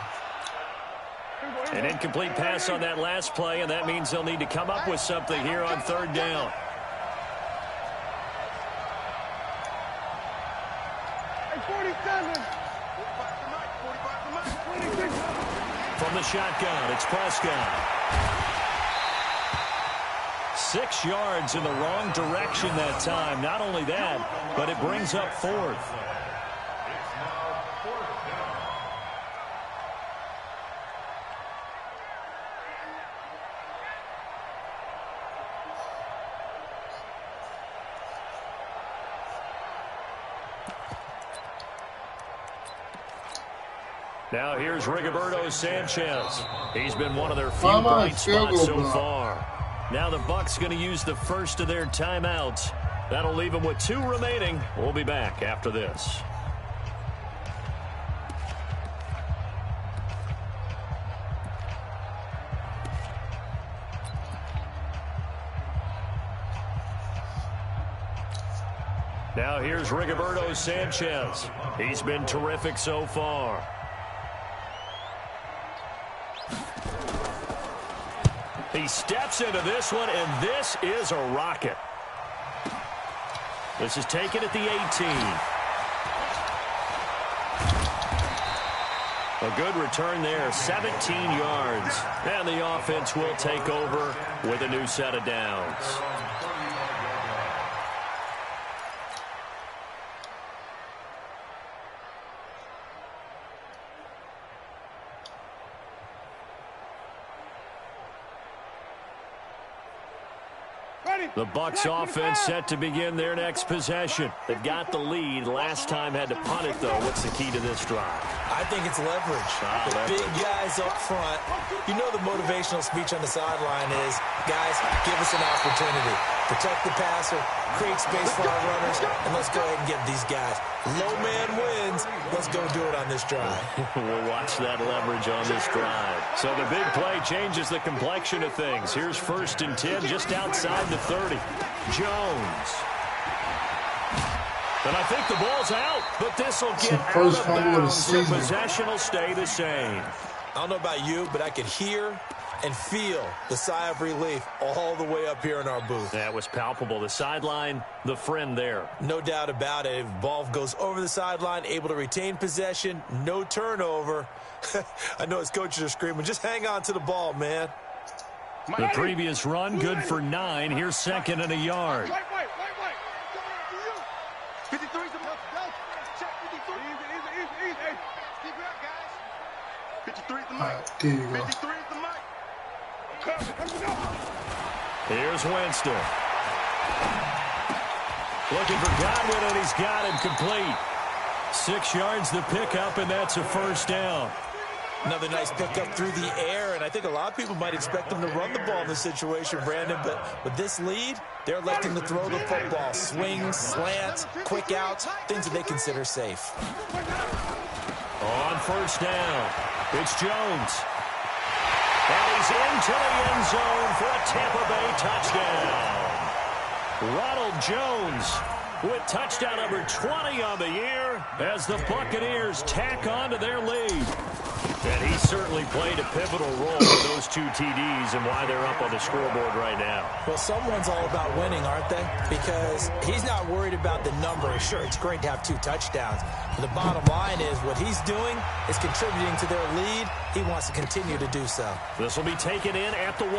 An incomplete pass on that last play, and that means they'll need to come up with something here on 3rd down. From the shotgun, it's Prescott. 6 yards in the wrong direction that time. Not only that, but it brings up 4th. Now here's Rigoberto Sanchez. He's been one of their few bright spots so far. Now the Bucs going to use the first of their timeouts. That'll leave them with 2 remaining. We'll be back after this. Now here's Rigoberto Sanchez. He's been terrific so far. He steps into this one, and this is a rocket. This is taken at the 18. A good return there, 17 yards. And the offense will take over with a new set of downs. The Bucs offense set to begin their next possession. They've got the lead. Last time had to punt it, though. What's the key to this drive? I think it's leverage. The big guys up front. You know the motivational speech on the sideline is, guys, give us an opportunity. Protect the passer, create space for our runners, and let's go ahead and get these guys. Low man wins. Let's go do it on this drive. We'll watch that leverage on this drive. So the big play changes the complexion of things. Here's 1st and 10 just outside the 30. Jones. And I think the ball's out, but this will get out of bounds, so possession will stay the same. I don't know about you, but I could hear and feel the sigh of relief all the way up here in our booth. That was palpable. The sideline, the friend there. No doubt about it. If the ball goes over the sideline, able to retain possession, no turnover. I know his coaches are screaming, just hang on to the ball, man. The previous run, good for 9. Here's 2nd and a yard. 53's the mic. Check 53. Easy. Keep it up, guys. 53's the mic. There you go. 53's the mic. Here's Winston. Looking for Godwin, and he's got him complete. 6 yards the pickup, and that's a first down. Another nice pickup through the air, and I think a lot of people might expect them to run the ball in this situation, Brandon, but with this lead, they're electing to throw the football. Swings, slants, quick outs, things that they consider safe. On first down, it's Jones. And he's into the end zone for a Tampa Bay touchdown. Ronald Jones with touchdown number 20 on the year as the Buccaneers tack on to their lead. And he certainly played a pivotal role with those 2 TDs and why they're up on the scoreboard right now. Well, someone's all about winning, aren't they? Because he's not worried about the number. Sure, it's great to have 2 touchdowns. But the bottom line is what he's doing is contributing to their lead. He wants to continue to do so. This will be taken in at the 1.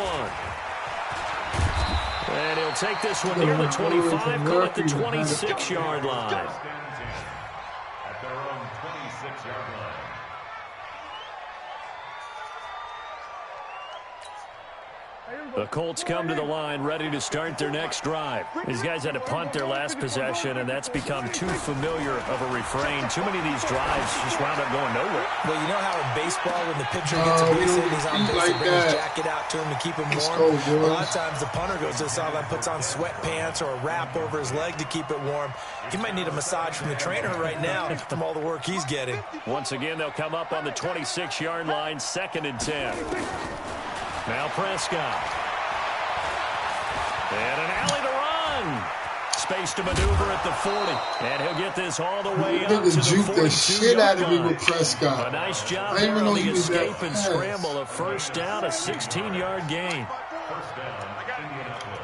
And he'll take this one near the 25, call it the 26-yard line. At their own 26-yard line. The Colts come to the line ready to start their next drive. These guys had to punt their last possession, and that's become too familiar of a refrain. Too many of these drives just wound up going nowhere. Well, you know how in baseball when the pitcher gets a base hit, he's on base to bring his jacket out to him to keep him warm? A lot of times the punter goes to the sideline, puts on sweatpants or a wrap over his leg to keep it warm. He might need a massage from the trainer right now from all the work he's getting. Once again, they'll come up on the 26-yard line, 2nd and 10. Now Prescott. And an alley to run. Space to maneuver at the 40. And he'll get this all the way up to the 42-yard the shit out of me line. with Prescott. A nice job there on the escape and scramble. A first down, a 16-yard gain. First down, Indianapolis.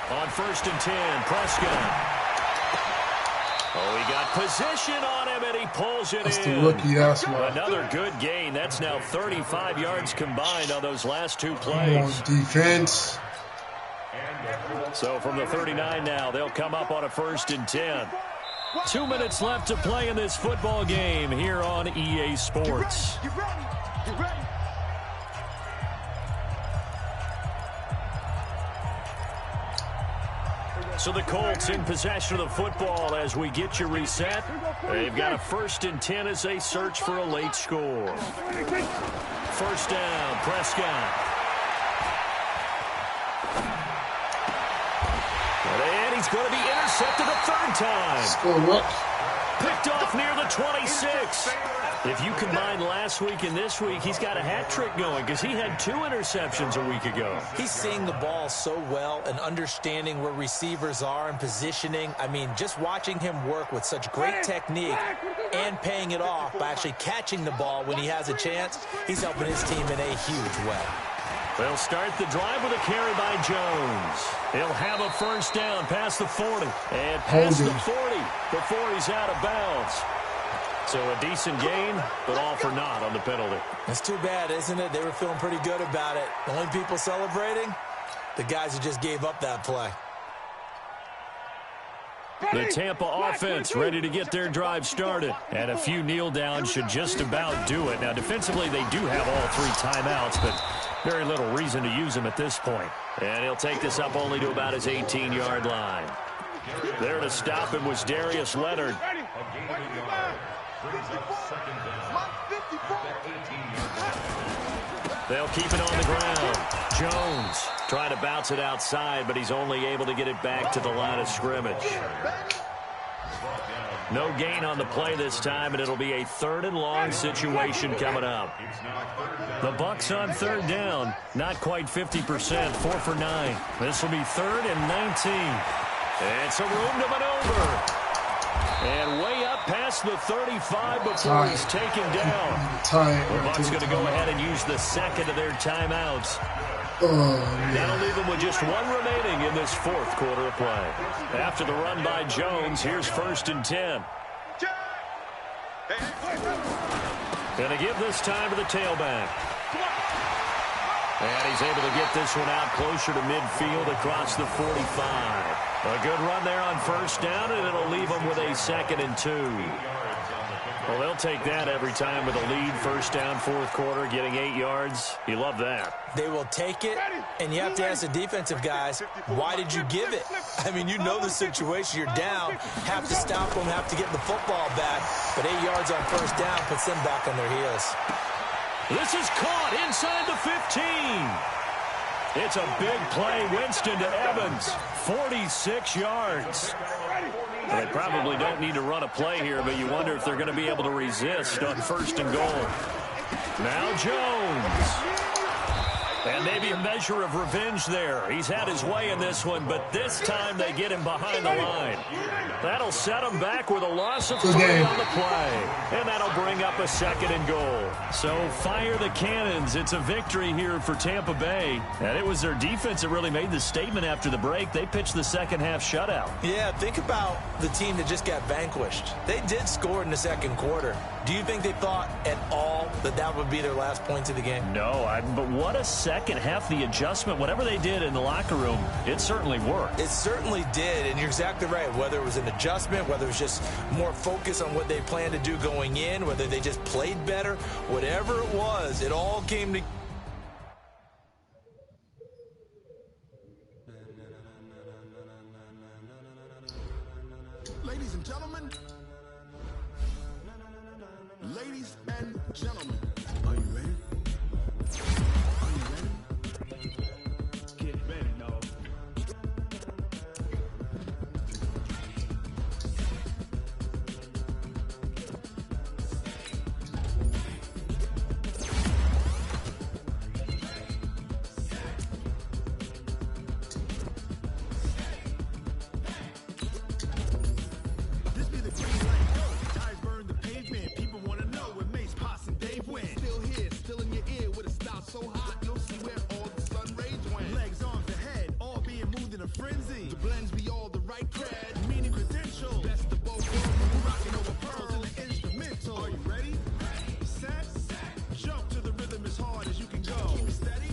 On 1st and 10, Prescott. Oh, he got position on him, and he pulls it That's in. the rookie, that's why. Another good gain. That's now 35 yards combined on those last 2 Come plays. on, defense. So from the 39 now, they'll come up on a 1st and 10. 2 minutes left to play in this football game here on EA Sports. Get ready. Get ready. So the Colts in possession of the football as we get you reset. They've got a 1st and 10 as they search for a late score. 1st down, Prescott. And he's going to be intercepted a 3rd time. Score what? Picked off near the 26. If you combine last week and this week, he's got a hat trick going because he had 2 interceptions a week ago. He's seeing the ball so well and understanding where receivers are and positioning. I mean, just watching him work with such great technique and paying it off by actually catching the ball when he has a chance, he's helping his team in a huge way. They'll start the drive with a carry by Jones. He'll have a 1st down past the 40 and past the 40 before he's out of bounds. So a decent gain, but all for naught on the penalty. That's too bad, isn't it? They were feeling pretty good about it. The only people celebrating, the guys who just gave up that play. The Tampa offense ready to get their drive started. And a few kneel downs should just about do it. Now, defensively, they do have all 3 timeouts, but very little reason to use them at this point. And he'll take this up only to about his 18-yard line. There to stop him was Darius Leonard. They'll keep it on the ground. Jones trying to bounce it outside, but he's only able to get it back to the line of scrimmage. No gain on the play this time, and it'll be a 3rd and long situation coming up. The Bucs on 3rd down. Not quite 50%, 4 for 9. This will be 3rd and 19. And some room to maneuver. And way up past the 35 before he's taken down. The Bucs going to go ahead and use the 2nd of their timeouts. That'll leave them with just 1 remaining in this 4th quarter of play. After the run by Jones, here's 1st and 10. Going to give this time to the tailback. And he's able to get this one out closer to midfield across the 45. A good run there on 1st down, and it'll leave them with a 2nd and 2. Well, they'll take that every time with a lead. 1st down, 4th quarter, getting 8 yards. You love that. They will take it, and you have to ask the defensive guys, why did you give it? I mean, you know the situation. You're down, have to stop them, have to get the football back. But 8 yards on 1st down puts them back on their heels. This is caught inside the 15. It's a big play. Winston to Evans. 46 yards. Well, they probably don't need to run a play here, but you wonder if they're going to be able to resist on 1st and goal. Now Jones. And they've maybe a measure of revenge there. He's had his way in this one, but this time they get him behind the line. That'll set him back with a loss of 3 on the play. And that'll bring up a 2nd and goal. So fire the cannons. It's a victory here for Tampa Bay. And it was their defense that really made the statement after the break. They pitched the second-half shutout. Yeah, think about the team that just got vanquished. They did score in the second quarter. Do you think they thought at all that that would be their last points of the game? No, but what a second half. The adjustment, whatever they did in the locker room, it certainly worked. It certainly did, and you're exactly right. Whether it was an adjustment, whether it was just more focus on what they planned to do going in, whether they just played better, whatever it was, it all came together. Ladies and gentlemen. Ladies and gentlemen. Are you ready? Are you ready? Get ready, dog. This be the green light, go. Tires burn the pavement. People wanna know where Mace, Pops, and Dave went. Still here, still in your ear with a style so hot, you'll see where all the sun rays went. Legs, arms, ahead, all being moved in a frenzy. The blends be all the right cred, meaning credentials. Best of both worlds, rocking over pearls in the instrumental. Are you ready? Set, jump to the rhythm as hard as you can go. Keep it steady,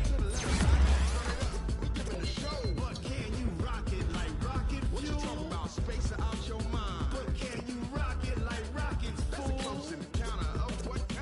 to the left side, turn it up, we giving the show. But can you rock it like rocket fuel? What you talking about, space out your mind? But can you rock it like rockets, fool? That's a close encounter of what kind?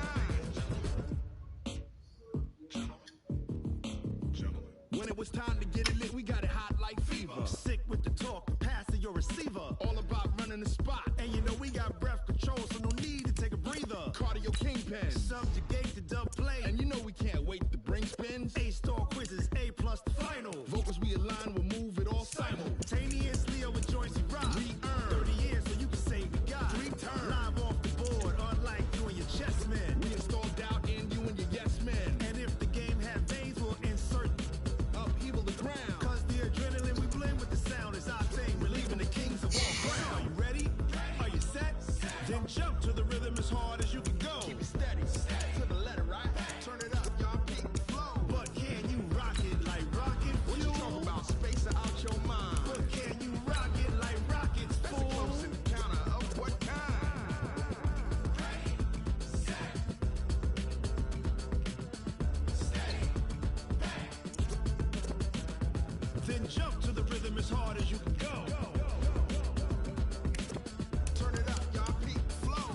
When it was time to get it lit, we got it hot like fever. Sick with the talk, pass to your receiver. All about running the spot. And you know we got breath control, so no need to take a breather. Cardio kingpin, subjugate the dub play. And you know we can't wait to bring spins. A-star quizzes, A+ the final. Vocals we align, we'll move it all simultaneously over joints we rock. Re-earn 30 years so you can say we got 3 turns. Live off the board, unlike you and your chess men. We install doubt in you and your yes men. And if the game had veins, we'll insert upheaval the ground. Cause the adrenaline we blend with the sound is our thing. Relieving the kings of all ground. Are you ready? Are you set? Then jump to the rhythm as hard as you can go. Keep it steady, to the letter, right? Turn it up, y'all peak the flow. But can you rock it like rocket fuel? What you talking about, space out your mind? But can you rock it like rockets, fool? That's a close encounter of what kind? Then jump to the rhythm as hard as you can go. Turn it up, y'all peak the flow.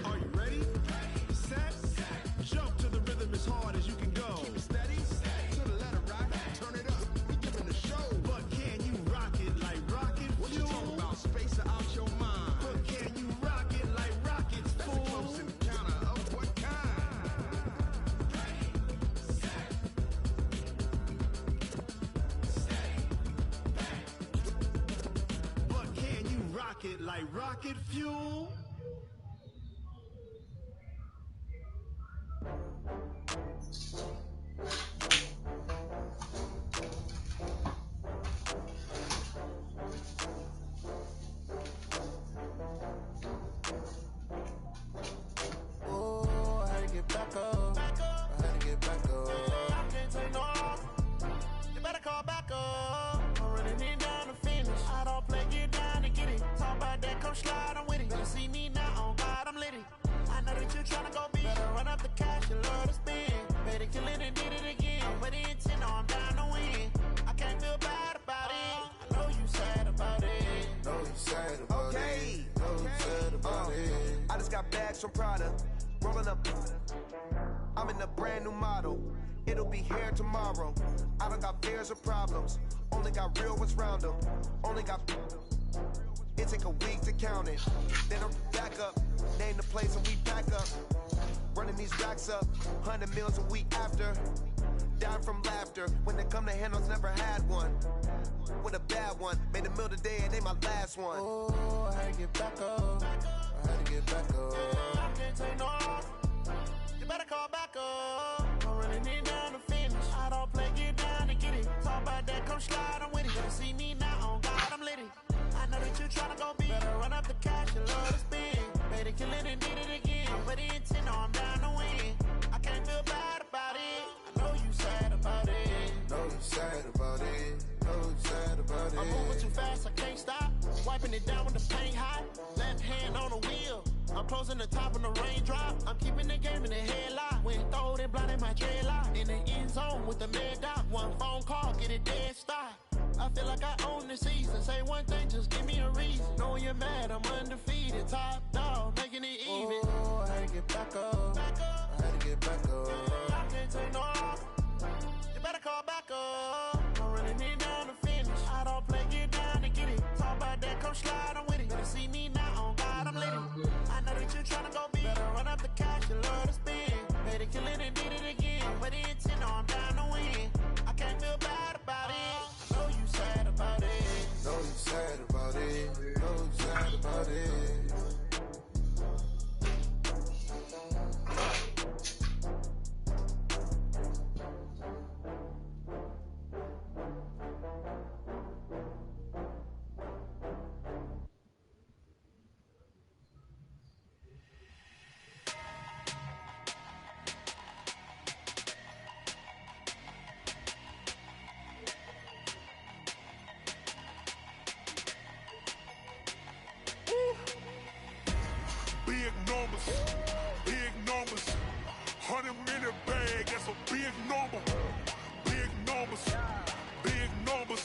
Are you ready? Set, jump to the rhythm as hard as you can go. Keep it steady, to the letter, right? Turn it up, we giving the show. But can you rock it like rocket fuel? What you talking about, space out your mind? But can you rock it like rockets, fool? That's a close encounter of what kind? But can you rock it like rocket fuel? Oh, I had to get back up. I had to get back up. I can't take no loss. You better call back up. I'm running it down to finish. I don't play, get down and get it. Talk about that, come slide, I'm with it. Better see me now, on God, I'm lit it. I know that you tryna go big. Better run up the cash, you love to spend. Better kill it and did it again. With the intent, I'm down to win. I can't feel bad about it. I know you sad about it. Know you sad about Okay. it. Know you sad about it. I just got bags from Prada, rolling up. I'm in a brand new model. It'll be here tomorrow. I don't got fears or problems. Only got real ones round them. Only got. It take a week to count it. Then I'm back up. Name the place and we pack up. running these racks up. 100 meals a week after. Dying from laughter. When they come to handles, never had one. With a bad one. Made a meal today and they my last one. Oh, I had to get back up. I had to get back up. I can't take no off. You better call back up. I'm running it down to finish. I don't play, get down to get it. Talk about that, come slide, I'm with it. Better see me now, on God, I'm lit it. I know that you tryna go big. Better run up the cash, you love to spin. Better kill it and did it again. I'm with the intent, no, I'm down to win. I can't feel bad about it. I know you sad about it. Know you sad about it. Know you sad about it. I'm moving too fast, I can't stop. Wiping it down with the paint hot. Left hand on the wheel. I'm closing the top of the raindrop. I'm keeping the game in the headlock. When throwed and blinded my dreadlock. In the end zone with the mad dot. One phone call, get it dead stop. I feel like I own the season. Say one thing, just give me a reason. Knowing you're mad, I'm undefeated. Top dog, making it even. Oh, I had to get back up. I had to get back up. I can't take no off. You better call back up. I'm running it down to finish. I don't play, get down to get it. Talk about that, come slide, I'm with it. Better see me now, on God, I'm lit it. I know that you tryna go big. Better run up the cash, you love to spin. Better kill it and did it again. But the intent, no, I'm down to win. I can't feel bad about it. I know you sad about it. Know you sad about it. Know you sad about it. Big numbers, big numbers. 100-minute bag, that's a big number. Big numbers, big numbers.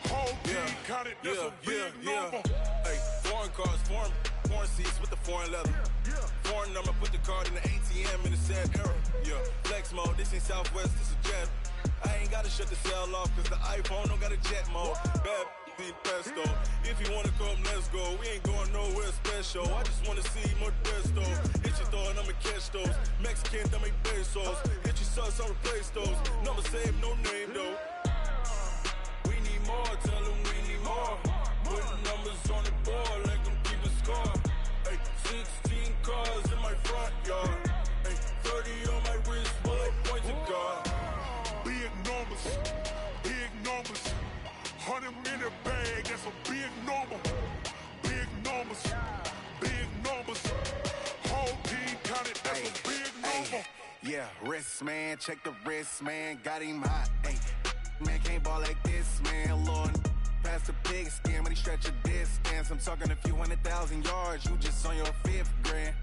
Whole team counted, that's a big number. Hey, foreign cars, foreign seats with the foreign leather. Foreign number, put the card in the ATM in the sad era. Yeah, flex mode, this ain't Southwest, this is jet. I ain't gotta shut the cell off, cause the iPhone don't got a jet mode. Bad beat pesto. If you wanna come, let's go. We ain't going nowhere special. I just wanna see more Modesto. Hit your thought, I'ma catch those. Mexican, dame pesos. Hit your sus, I'll replace those. Number save, no name though. We need more, tell them we need more. Putting numbers on the board, like them keep a score. Hey, 16 cars in my front yard. Hey, 30 on my wrist, bullet point to God. Big numbers, big numbers. 100-minute bag, that's a big number. Big numbers, big numbers. Whole team counted, that's a big number. Yeah, wrist man, check the wrist man, got him hot. Ay, man can't ball like this, man. Lord, past the big skin when he stretch a distance. I'm talking a few 100,000 yards, you just on your 5th grand.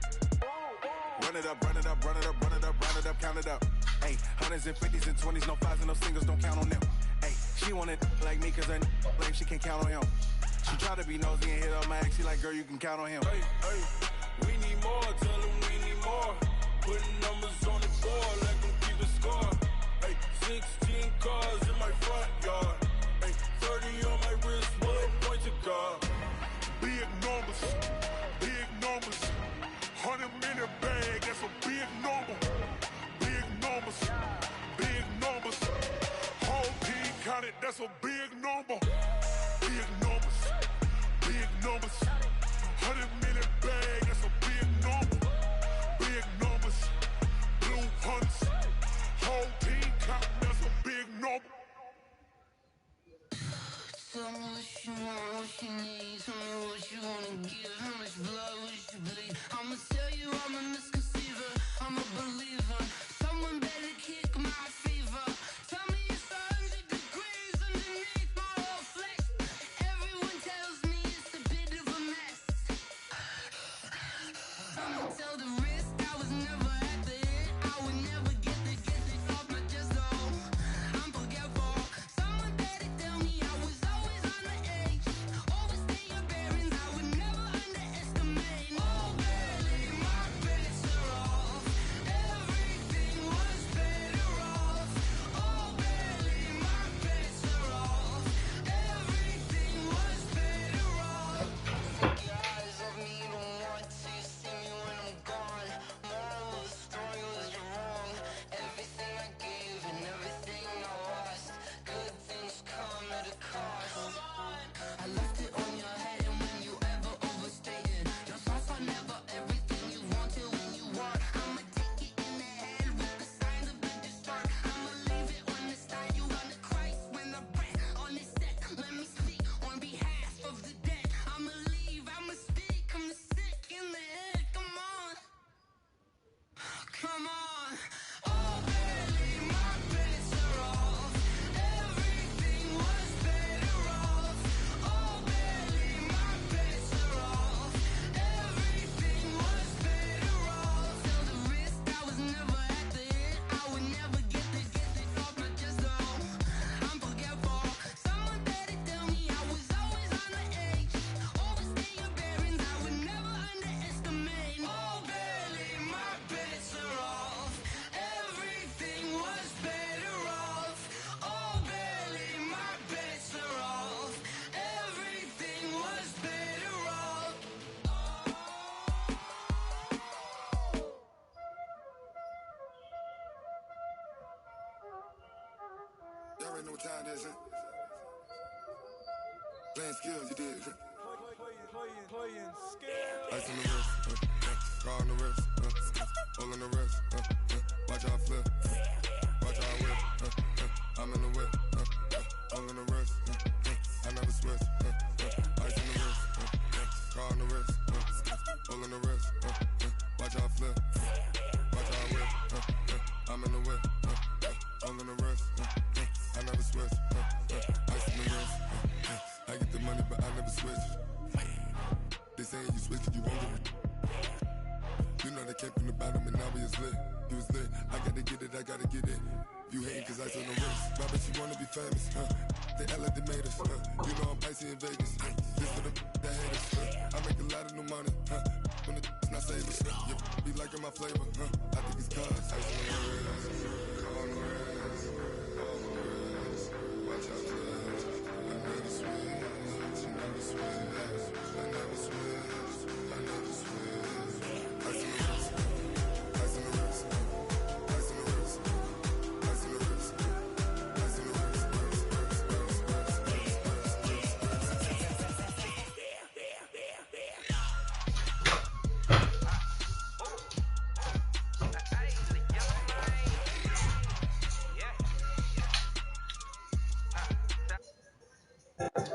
Run it up, run it up, run it up, run it up, run it up, count it up. Hey, 100s and 50s and 20s, no 5s and no singles, don't count on them. Hey, she wanted like me cause her like she can't count on him. She try to be nosy and hit up my ex, she like, girl, you can count on him. Hey, hey, we need more, tell them we need more. Putting numbers on the board, like them keep a score. Hey, 16 cars in my front yard. Hey, 30 on my wrist, bullet point to God. Big numbers, big numbers. 100-minute bag, that's a big number. Big numbers, big numbers. Whole team counted, that's a big number. Big numbers, big numbers. 100-minute bag, that's a big number. Big numbers, blue hunts. Whole team counted, that's a big number. Tell me what you want, what you need. Tell me what you wanna give. How much blood would you bleed? I'ma tell you I'm a misconceiver. I'm a believer. Someone better kick my fever. Tell me it's 100 degrees underneath my whole what time this is. Playing skills, you did. Playing skills. Ice on the wrist, car on the wrist, hole on the wrist, watch out flip, watch out whip, I'm in the whip, hole on the wrist, I never switch, ice on the wrist, car on the wrist, hole on the wrist, watch out flip, watch out whip, I'm in the whip, hole on the wrist, I never switch, ice on the wrist, I get the money but I never switch. They saying you switch, you won't get it. You know they came from the bottom and now we is lit. You was lit, I gotta get it, I gotta get it. You hating cause I on the wrist. My bitch, you wanna be famous, They act like they made us, You know I'm icy in Vegas, This for the that hate us, I make a lot of new money, When the not savers, You be liking my flavor, I think it's cause ice on the wrist, on the wrist, on the wrist. Watch out, cuz I never switch, I never switch. I never switch, I never switch. Ice on the wrist, ice on the wrist, ice on the wrist, ice on the wrist, ice on the wrist,